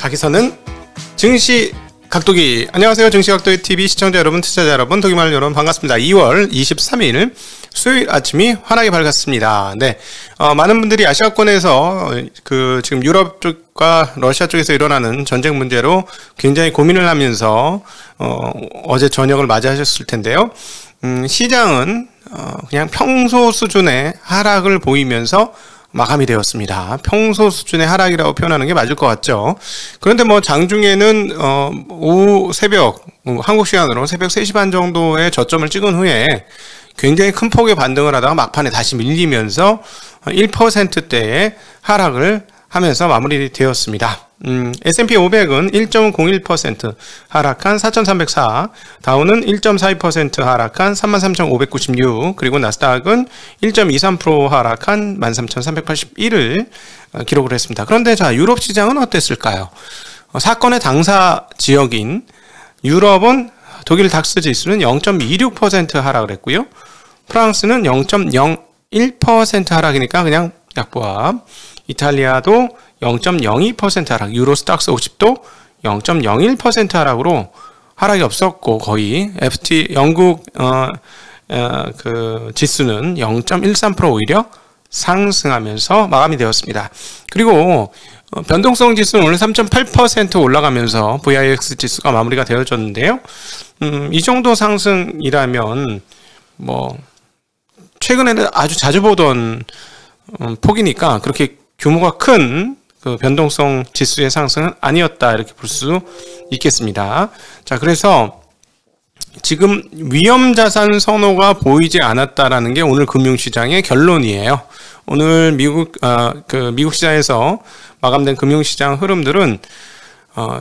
가기서는 증시 각도기. 안녕하세요. 증시 각도기 TV 시청자 여러분, 투자자 여러분, 독일말 여러분 반갑습니다. 2월 23일 수요일 아침이 환하게 밝았습니다. 네, 많은 분들이 아시아권에서 지금 유럽 쪽과 러시아 쪽에서 일어나는 전쟁 문제로 굉장히 고민을 하면서 어제 저녁을 맞이하셨을 텐데요. 시장은 그냥 평소 수준의 하락을 보이면서 마감이 되었습니다. 평소 수준의 하락이라고 표현하는 게 맞을 것 같죠. 그런데 장중에는 오후 새벽 한국 시간으로 새벽 3시 반 정도의 저점을 찍은 후에 굉장히 큰 폭의 반등을 하다가 막판에 다시 밀리면서 1%대의 하락을 하면서 마무리되었습니다. S&P 500은 1.01% 하락한 4,304, 다우는 1.42% 하락한 33,596, 그리고 나스닥은 1.23% 하락한 13,381을 기록을 했습니다. 그런데 자, 유럽 시장은 어땠을까요? 사건의 당사 지역인 유럽은 독일 닥스 지수는 0.26% 하락을 했고요. 프랑스는 0.01% 하락이니까 그냥 약보합. 이탈리아도 0.02% 하락, 유로스탁스 50도 0.01% 하락으로 하락이 없었고, 거의 FT 영국 지수는 0.13% 오히려 상승하면서 마감이 되었습니다. 그리고 변동성 지수는 오늘 3.8% 올라가면서 VIX 지수가 마무리가 되어졌는데요. 이 정도 상승이라면 최근에는 아주 자주 보던 폭이니까 그렇게 규모가 큰 변동성 지수의 상승은 아니었다, 이렇게 볼 수 있겠습니다. 자, 그래서 지금 위험자산 선호가 보이지 않았다라는 게 오늘 금융시장의 결론이에요. 오늘 미국 시장에서 마감된 금융시장 흐름들은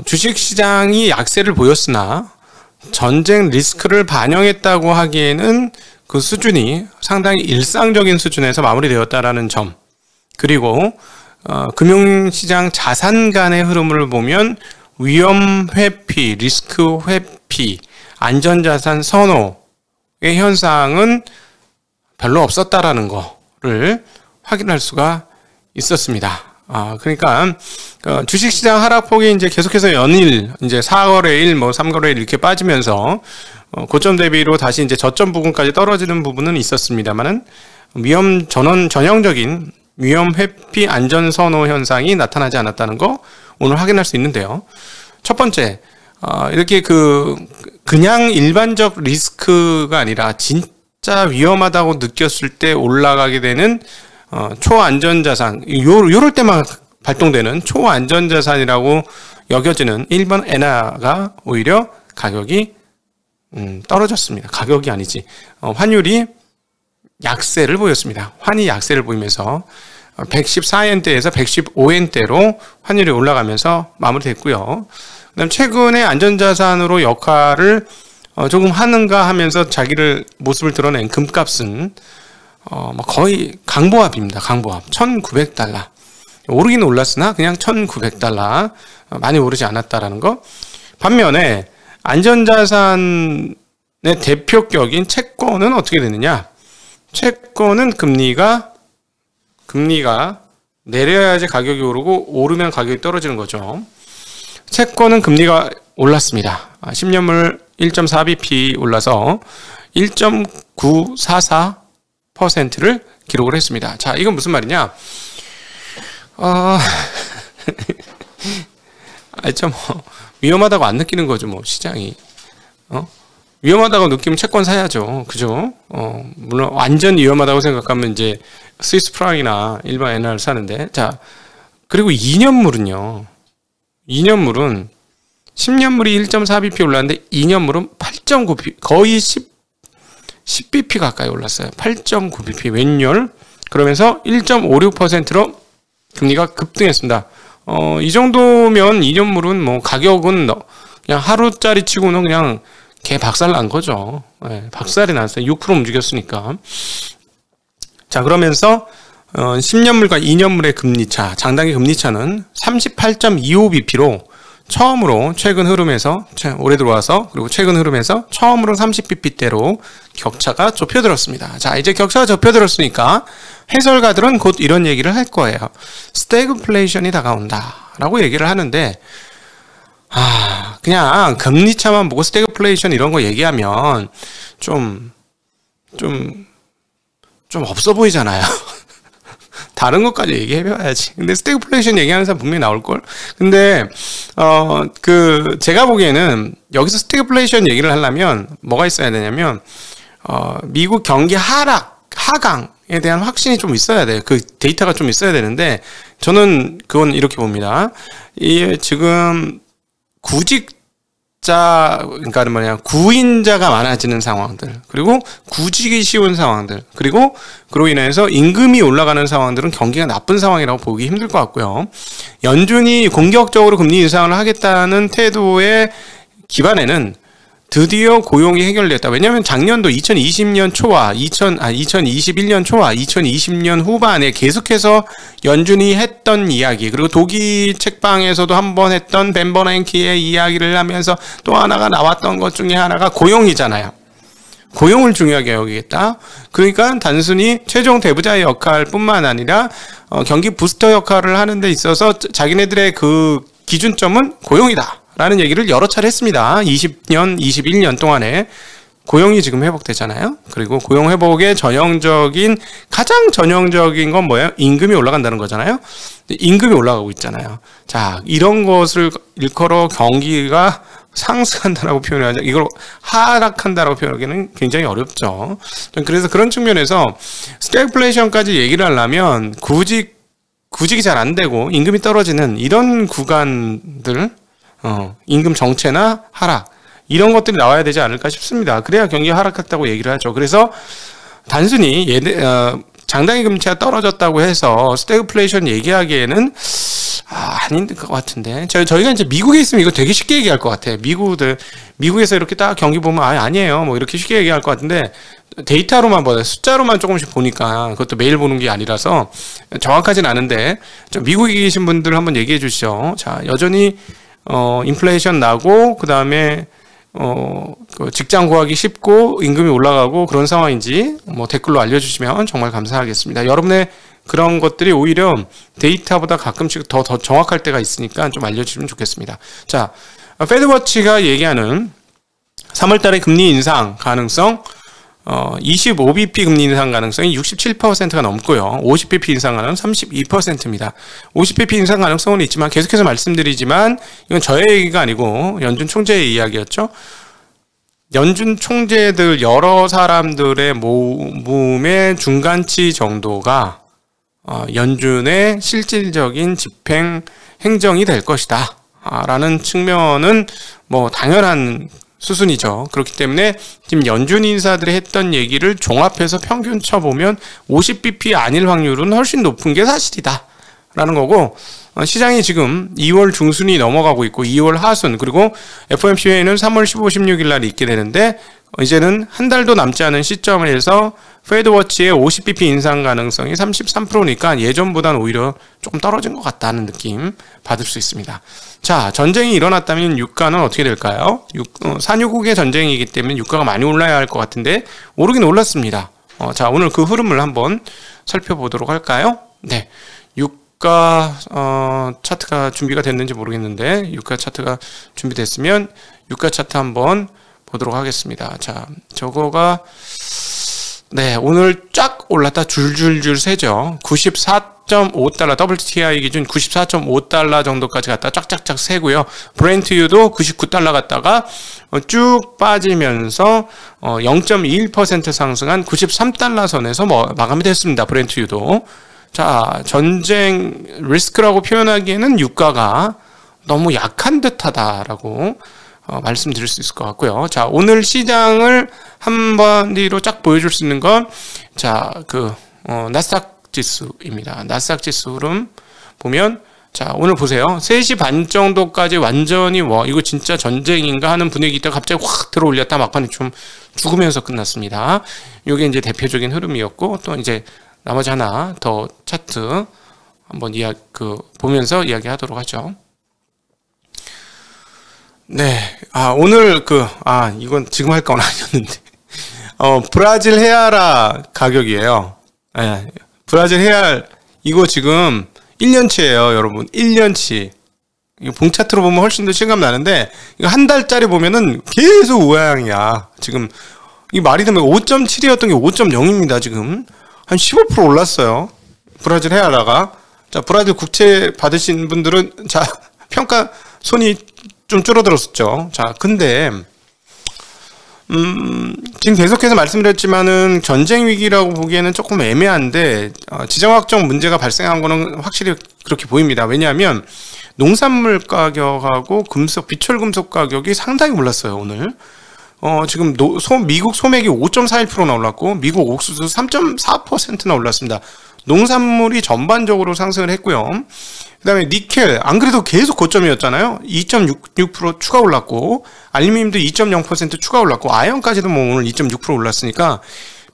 주식시장이 약세를 보였으나 전쟁 리스크를 반영했다고 하기에는 그 수준이 상당히 일상적인 수준에서 마무리되었다라는 점, 그리고 금융시장 자산 간의 흐름을 보면 위험 회피, 리스크 회피, 안전자산 선호의 현상은 별로 없었다라는 거를 확인할 수가 있었습니다. 그러니까 주식시장 하락폭이 이제 계속해서 연일 이제 4거래일, 3거래일 이렇게 빠지면서 고점 대비로 다시 이제 저점 부근까지 떨어지는 부분은 있었습니다만은 전형적인 위험 회피 안전 선호 현상이 나타나지 않았다는 거 오늘 확인할 수 있는데요. 첫 번째, 이렇게 그냥 일반적 리스크가 아니라 진짜 위험하다고 느꼈을 때 올라가게 되는 초안전자산, 요럴 때만 발동되는 초안전자산이라고 여겨지는 1번 엔화가 오히려 가격이 떨어졌습니다. 가격이 아니지, 환율이 약세를 보였습니다. 환이 약세를 보이면서 114엔대에서 115엔대로 환율이 올라가면서 마무리됐고요. 그다음 최근에 안전자산으로 역할을 조금 하는가 하면서 자기를 모습을 드러낸 금값은 거의 강보합입니다. 강보합 1,900달러. 오르긴 올랐으나 그냥 1,900달러, 많이 오르지 않았다라는 거. 반면에 안전자산의 대표격인 채권은 어떻게 되느냐? 채권은 금리가 내려야지 가격이 오르고, 오르면 가격이 떨어지는 거죠. 채권은 금리가 올랐습니다. 10년물 1.4bp 올라서 1.944%를 기록을 했습니다. 자, 이건 무슨 말이냐? 좀 위험하다고 안 느끼는 거죠, 시장이. 위험하다고 느끼면 채권 사야죠. 그죠? 물론 완전 위험하다고 생각하면 이제 스위스 프랑이나 일반 엔화를 사는데, 자, 그리고 2년물은요. 2년물은 10년물이 1.4bp 올랐는데 2년물은 8.9bp, 거의 10bp 가까이 올랐어요. 8.9bp 웬열? 그러면서 1.56%로 금리가 급등했습니다. 이 정도면 2년물은 가격은 그냥 하루짜리 치고는 그냥 개 박살 난 거죠. 네, 박살이 났어요. 6% 움직였으니까. 자, 그러면서 10년물과 2년물의 금리차, 장단기 금리차는 38.25bp로 처음으로 최근 흐름에서, 올해 들어와서, 그리고 최근 흐름에서 처음으로 30bp대로 격차가 좁혀들었습니다. 자, 이제 격차가 좁혀들었으니까 해설가들은 곧 이런 얘기를 할 거예요. 스태그플레이션이 다가온다 라고 얘기를 하는데, 그냥 금리차만 보고 스태그플레이션 이런 거 얘기하면 좀 없어 보이잖아요. 다른 것까지 얘기해봐야지. 근데 스태그플레이션 얘기하는 사람 분명히 나올걸? 근데, 제가 보기에는 여기서 스태그플레이션 얘기를 하려면 뭐가 있어야 되냐면, 미국 경기 하강에 대한 확신이 좀 있어야 돼요. 그 데이터가 좀 있어야 되는데, 저는 그건 이렇게 봅니다. 이 지금 그러니까 뭐냐, 구인자가 많아지는 상황들, 그리고 구직이 쉬운 상황들, 그리고 그로 인해서 임금이 올라가는 상황들은 경기가 나쁜 상황이라고 보기 힘들 것 같고요. 연준이 공격적으로 금리 인상을 하겠다는 태도의 기반에는 드디어 고용이 해결됐다. 왜냐하면 작년도 2020년 초와 2021년 초와 2020년 후반에 계속해서 연준이 했던 이야기, 그리고 독일 책방에서도 한번 했던 벤 버냉키의 이야기를 하면서 또 하나가 나왔던 것 중에 하나가 고용이잖아요. 고용을 중요하게 여기겠다. 그러니까 단순히 최종 대부자의 역할뿐만 아니라 경기 부스터 역할을 하는 데 있어서 자기네들의 그 기준점은 고용이다 라는 얘기를 여러 차례 했습니다. 20년, 21년 동안에 고용이 지금 회복되잖아요. 그리고 고용 회복의 가장 전형적인 건 뭐예요? 임금이 올라간다는 거잖아요. 임금이 올라가고 있잖아요. 자, 이런 것을 일컬어 경기가 상승한다라고 표현하자. 이걸 하락한다라고 표현하기는 굉장히 어렵죠. 그래서 그런 측면에서 스태그플레이션까지 얘기를 하려면 구직이 잘 안 되고 임금이 떨어지는 이런 구간들, 임금 정체나 하락, 이런 것들이 나와야 되지 않을까 싶습니다. 그래야 경기가 하락했다고 얘기를 하죠. 그래서 단순히 장단기 금리가 떨어졌다고 해서 스태그플레이션 얘기하기에는 아닌 것 같은데. 저희가 이제 미국에 있으면 이거 되게 쉽게 얘기할 것 같아요. 미국에서 이렇게 딱 경기 보면 아니에요. 뭐 이렇게 쉽게 얘기할 것 같은데, 데이터로만 보다 숫자로만 조금씩 보니까, 그것도 매일 보는 게 아니라서 정확하진 않은데, 미국에 계신 분들 한번 얘기해 주시죠. 자, 여전히 인플레이션 나고, 그 다음에 직장 구하기 쉽고 임금이 올라가고 그런 상황인지 뭐 댓글로 알려주시면 정말 감사하겠습니다. 여러분의 그런 것들이 오히려 데이터보다 가끔씩 더 정확할 때가 있으니까 좀 알려주시면 좋겠습니다. 자, 페드워치가 얘기하는 3월달에 금리 인상 가능성, 25bp 금리 인상 가능성이 67%가 넘고요. 50bp 인상 가능성은 32%입니다. 50bp 인상 가능성은 있지만 계속해서 말씀드리지만 이건 저의 얘기가 아니고 연준 총재의 이야기였죠. 연준 총재들 여러 사람들의 모음의 중간치 정도가 연준의 실질적인 집행 행정이 될 것이다 라는 측면은 뭐 당연한 수순이죠. 그렇기 때문에 지금 연준 인사들이 했던 얘기를 종합해서 평균 쳐보면 50bp 아닐 확률은 훨씬 높은 게 사실이다 라는 거고, 시장이 지금 2월 중순이 넘어가고 있고 2월 하순, 그리고 FOMC 회의는 3월 15, 16일 날 있게 되는데, 이제는 한 달도 남지 않은 시점에서 페드워치의 50bp 인상 가능성이 33%니까 예전보다는 오히려 조금 떨어진 것 같다는 느낌 받을 수 있습니다. 자, 전쟁이 일어났다면 유가는 어떻게 될까요? 산유국의 전쟁이기 때문에 유가가 많이 올라야 할 것 같은데 오르긴 올랐습니다. 자, 오늘 그 흐름을 한번 살펴보도록 할까요? 네, 유가 차트가 준비가 됐는지 모르겠는데 유가 차트가 준비됐으면 유가 차트 한번 보도록 하겠습니다. 자, 저거가 네, 오늘 쫙 올랐다 줄줄줄 세죠. 94.5달러, WTI 기준 94.5달러 정도까지 갔다 쫙쫙쫙 세고요. 브렌트유도 99달러 갔다가 쭉 빠지면서 0.21% 상승한 93달러 선에서 마감이 됐습니다. 브렌트유도. 자, 전쟁 리스크라고 표현하기에는 유가가 너무 약한 듯하다라고 말씀드릴 수 있을 것 같고요. 자, 오늘 시장을 한 뒤로 쫙 보여줄 수 있는 건, 자, 나스닥 지수입니다. 나스닥 지수 흐름 보면, 자, 오늘 보세요. 3시 반 정도까지 완전히 이거 진짜 전쟁인가 하는 분위기 있다가 갑자기 확 들어올렸다 막판에 좀 죽으면서 끝났습니다. 이게 이제 대표적인 흐름이었고, 또 이제 나머지 하나 더 차트 한번 보면서 이야기하도록 하죠. 네. 오늘 이건 지금 할 건 아니었는데. 브라질 헤아라 가격이에요. 네. 브라질 헤알, 이거 지금 1년치예요, 여러분. 1년치. 이거 봉 차트로 보면 훨씬 더 실감 나는데, 이거 한 달짜리 보면은 계속 우하향이야. 지금, 이 말이 되면 5.7이었던 게 5.0입니다, 지금. 한 15% 올랐어요. 브라질 헤아라가. 자, 브라질 국채 받으신 분들은, 자, 평가 손이 좀 줄어들었었죠. 자, 근데, 지금 계속해서 말씀드렸지만은 전쟁 위기라고 보기에는 조금 애매한데, 지정학적 문제가 발생한 거는 확실히 그렇게 보입니다. 왜냐하면 농산물 가격하고 금속, 비철금속 가격이 상당히 올랐어요, 오늘. 지금 미국 소맥이 5.41%나 올랐고, 미국 옥수수 3.4%나 올랐습니다. 농산물이 전반적으로 상승을 했고요. 그 다음에 니켈, 안 그래도 계속 고점이었잖아요. 2.66% 추가 올랐고, 알루미늄도 2.0% 추가 올랐고, 아연까지도 뭐 오늘 2.6% 올랐으니까,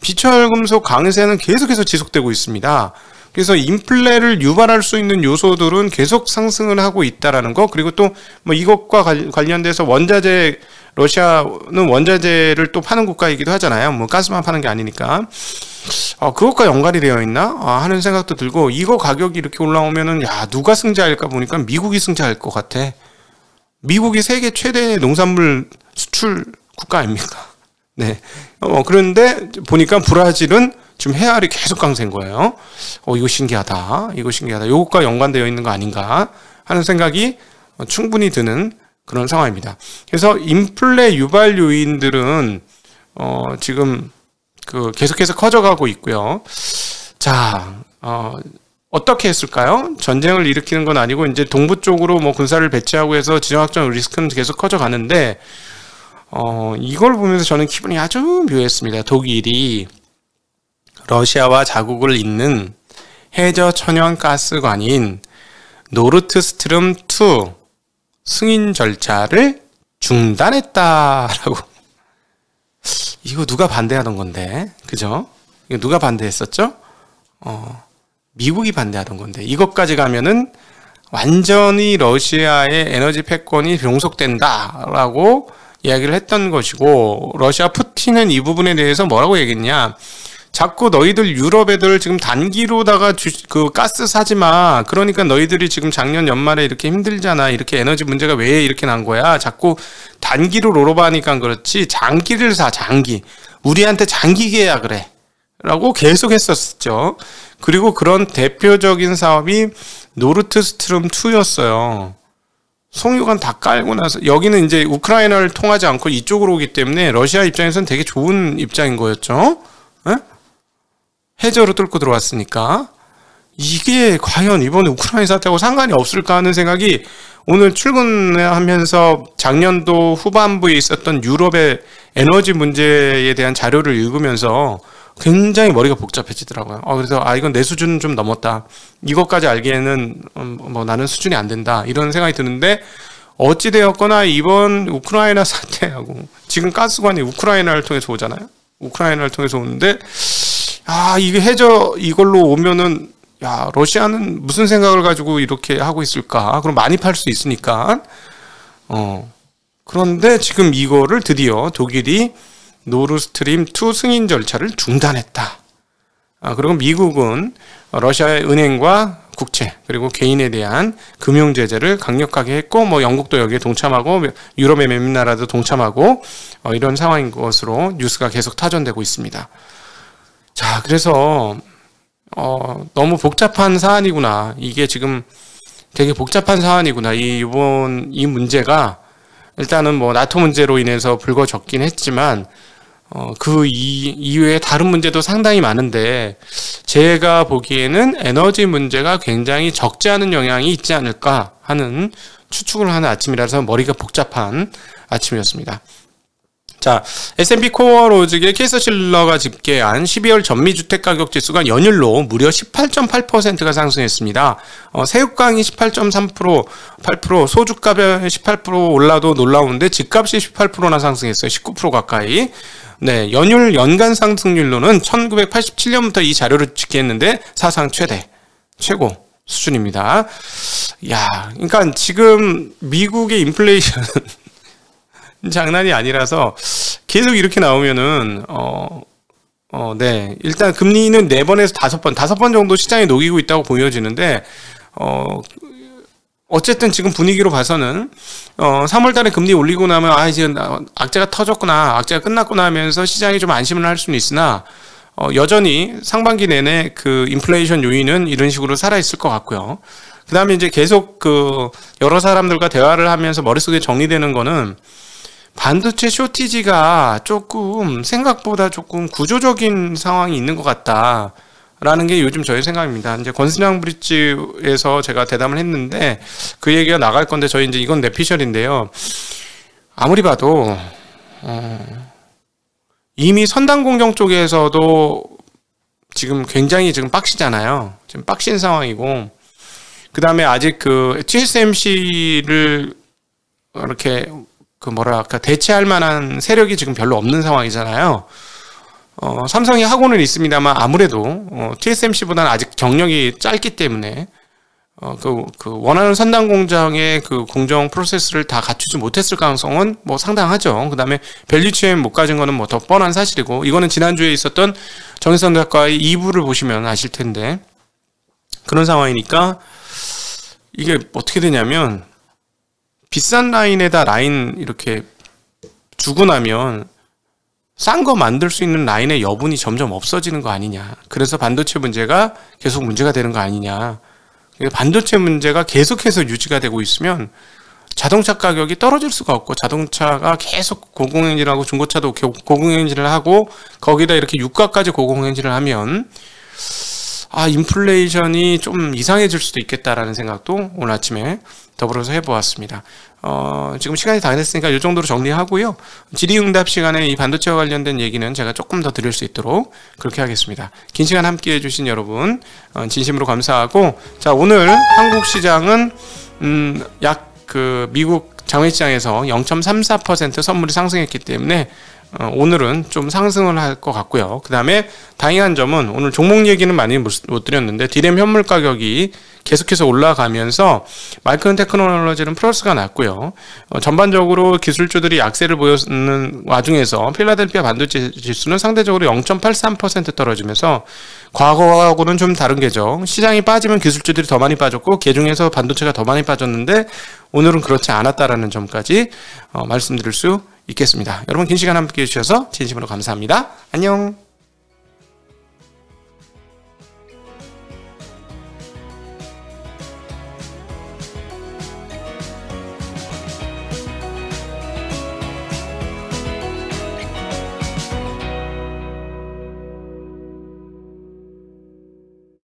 비철금속 강세는 계속해서 지속되고 있습니다. 그래서 인플레를 유발할 수 있는 요소들은 계속 상승을 하고 있다라는 거, 그리고 또 뭐 이것과 관련돼서 원자재, 러시아는 원자재를 또 파는 국가이기도 하잖아요. 뭐 가스만 파는 게 아니니까. 그것과 연관이 되어 있나? 하는 생각도 들고, 이거 가격이 이렇게 올라오면은, 야, 누가 승자일까 보니까 미국이 승자일 것 같아. 미국이 세계 최대 농산물 수출 국가 아닙니까? 네. 그런데 보니까 브라질은 지금 헤알이 계속 강세인 거예요. 이거 신기하다. 이거 신기하다. 이것과 연관되어 있는 거 아닌가 하는 생각이 충분히 드는 그런 상황입니다. 그래서 인플레 유발 요인들은, 지금, 계속해서 커져가고 있고요. 자, 어떻게 했을까요? 전쟁을 일으키는 건 아니고, 이제 동부 쪽으로 뭐 군사를 배치하고 해서 지정학적 리스크는 계속 커져가는데, 이걸 보면서 저는 기분이 아주 묘했습니다. 독일이 러시아와 자국을 잇는 해저 천연가스관인 노르트스트름 2 승인 절차를 중단했다라고. 이거 누가 반대하던 건데, 그죠? 이거 누가 반대했었죠? 미국이 반대하던 건데, 이것까지 가면은 완전히 러시아의 에너지 패권이 종속된다라고 이야기를 했던 것이고, 러시아 푸틴은 이 부분에 대해서 뭐라고 얘기했냐? 자꾸 너희들 유럽 애들 지금 단기로다가 가스 사지 마. 그러니까 너희들이 지금 작년 연말에 이렇게 힘들잖아. 이렇게 에너지 문제가 왜 이렇게 난 거야? 자꾸 단기로 롤오버하니까 그렇지. 장기를 사, 장기. 우리한테 장기 계약을 해. 라고 계속 했었죠. 그리고 그런 대표적인 사업이 노르트스트름 2였어요. 송유관 다 깔고 나서, 여기는 이제 우크라이나를 통하지 않고 이쪽으로 오기 때문에 러시아 입장에서는 되게 좋은 입장인 거였죠. 에? 해저로 뚫고 들어왔으니까. 이게 과연 이번에 우크라이나 사태하고 상관이 없을까 하는 생각이, 오늘 출근하면서 작년도 후반부에 있었던 유럽의 에너지 문제에 대한 자료를 읽으면서 굉장히 머리가 복잡해지더라고요. 그래서 이건 내 수준은 좀 넘었다. 이것까지 알기에는 뭐 나는 수준이 안 된다. 이런 생각이 드는데, 어찌되었거나 이번 우크라이나 사태하고, 지금 가스관이 우크라이나를 통해서 오잖아요. 우크라이나를 통해서 오는데, 이게 해저 이걸로 오면은, 야, 러시아는 무슨 생각을 가지고 이렇게 하고 있을까? 그럼 많이 팔 수 있으니까. 그런데 지금 이거를 드디어 독일이 노르스트림 2 승인 절차를 중단했다. 그리고 미국은 러시아의 은행과 국채, 그리고 개인에 대한 금융 제재를 강력하게 했고, 뭐 영국도 여기에 동참하고, 유럽의 몇몇 나라도 동참하고, 이런 상황인 것으로 뉴스가 계속 타전되고 있습니다. 자, 그래서 너무 복잡한 사안이구나. 이게 지금 되게 복잡한 사안이구나. 이 문제가 일단은 뭐 나토 문제로 인해서 불거졌긴 했지만, 그 이외에 다른 문제도 상당히 많은데, 제가 보기에는 에너지 문제가 굉장히 적지 않은 영향이 있지 않을까 하는 추측을 하는 아침이라서 머리가 복잡한 아침이었습니다. 자, S&P 코어 로직의 케이서실러가 집계한 12월 전미주택가격지수가 연율로 무려 18.8%가 상승했습니다. 새우깡이 18.3%, 8%, 소주값이 18% 올라도 놀라운데 집값이 18%나 상승했어요. 19% 가까이. 네, 연율 연간 상승률로는 1987년부터 이 자료를 집계했는데 사상 최고 수준입니다. 야, 그러니까 지금 미국의 인플레이션 장난이 아니라서 계속 이렇게 나오면은 네, 일단 금리는 4번에서 5번 정도 시장에 녹이고 있다고 보여지는데 어쨌든 지금 분위기로 봐서는 3월달에 금리 올리고 나면 이제 악재가 터졌구나, 악재가 끝났구나 하면서 시장이 좀 안심을 할 수는 있으나 여전히 상반기 내내 그 인플레이션 요인은 이런 식으로 살아 있을 것 같고요. 그 다음에 이제 계속 그 여러 사람들과 대화를 하면서 머릿속에 정리되는 거는 반도체 쇼티지가 조금 생각보다 조금 구조적인 상황이 있는 것 같다. 라는 게 요즘 저의 생각입니다. 이제 권순양 브릿지에서 제가 대담을 했는데 그 얘기가 나갈 건데 저희 이제 이건 내피셜인데요. 아무리 봐도 이미 선단 공정 쪽에서도 지금 굉장히 지금 빡시잖아요. 지금 빡신 상황이고 그 다음에 아직 그 TSMC를 이렇게 그 뭐랄까 대체할 만한 세력이 지금 별로 없는 상황이잖아요. 삼성이 하고는 있습니다만 아무래도 TSMC보다는 아직 경력이 짧기 때문에 원하는 선단 공정의 그 공정 프로세스를 다 갖추지 못했을 가능성은 뭐 상당하죠. 그 다음에 밸류체인 못 가진 거는 뭐 더 뻔한 사실이고 이거는 지난주에 있었던 정혜선 작가의 2부를 보시면 아실 텐데 그런 상황이니까 이게 어떻게 되냐면 비싼 라인에다 라인 이렇게 주고 나면 싼 거 만들 수 있는 라인의 여분이 점점 없어지는 거 아니냐. 그래서 반도체 문제가 계속 문제가 되는 거 아니냐. 반도체 문제가 계속해서 유지가 되고 있으면 자동차 가격이 떨어질 수가 없고 자동차가 계속 고공행진하고 중고차도 고공행진을 하고 거기다 이렇게 유가까지 고공행진을 하면 인플레이션이 좀 이상해질 수도 있겠다라는 생각도 오늘 아침에 더불어서 해보았습니다. 지금 시간이 다 됐으니까 이 정도로 정리하고요. 질의응답 시간에 이 반도체와 관련된 얘기는 제가 조금 더 드릴 수 있도록 그렇게 하겠습니다. 긴 시간 함께 해주신 여러분 진심으로 감사하고 자 오늘 한국 시장은 약 그 미국 장외시장에서 0.34% 선물이 상승했기 때문에 오늘은 좀 상승을 할 것 같고요. 그 다음에 다행한 점은 오늘 종목 얘기는 많이 못 드렸는데 디램 현물 가격이 계속해서 올라가면서 마이크론 테크놀로지는 플러스가 났고요. 전반적으로 기술주들이 약세를 보였는 와중에서 필라델피아 반도체 지수는 상대적으로 0.83% 떨어지면서 과거하고는 좀 다른 게죠. 시장이 빠지면 기술주들이 더 많이 빠졌고 그중에서 반도체가 더 많이 빠졌는데 오늘은 그렇지 않았다라는 점까지 말씀드릴 수 있겠습니다. 여러분 긴 시간 함께 해주셔서 진심으로 감사합니다. 안녕.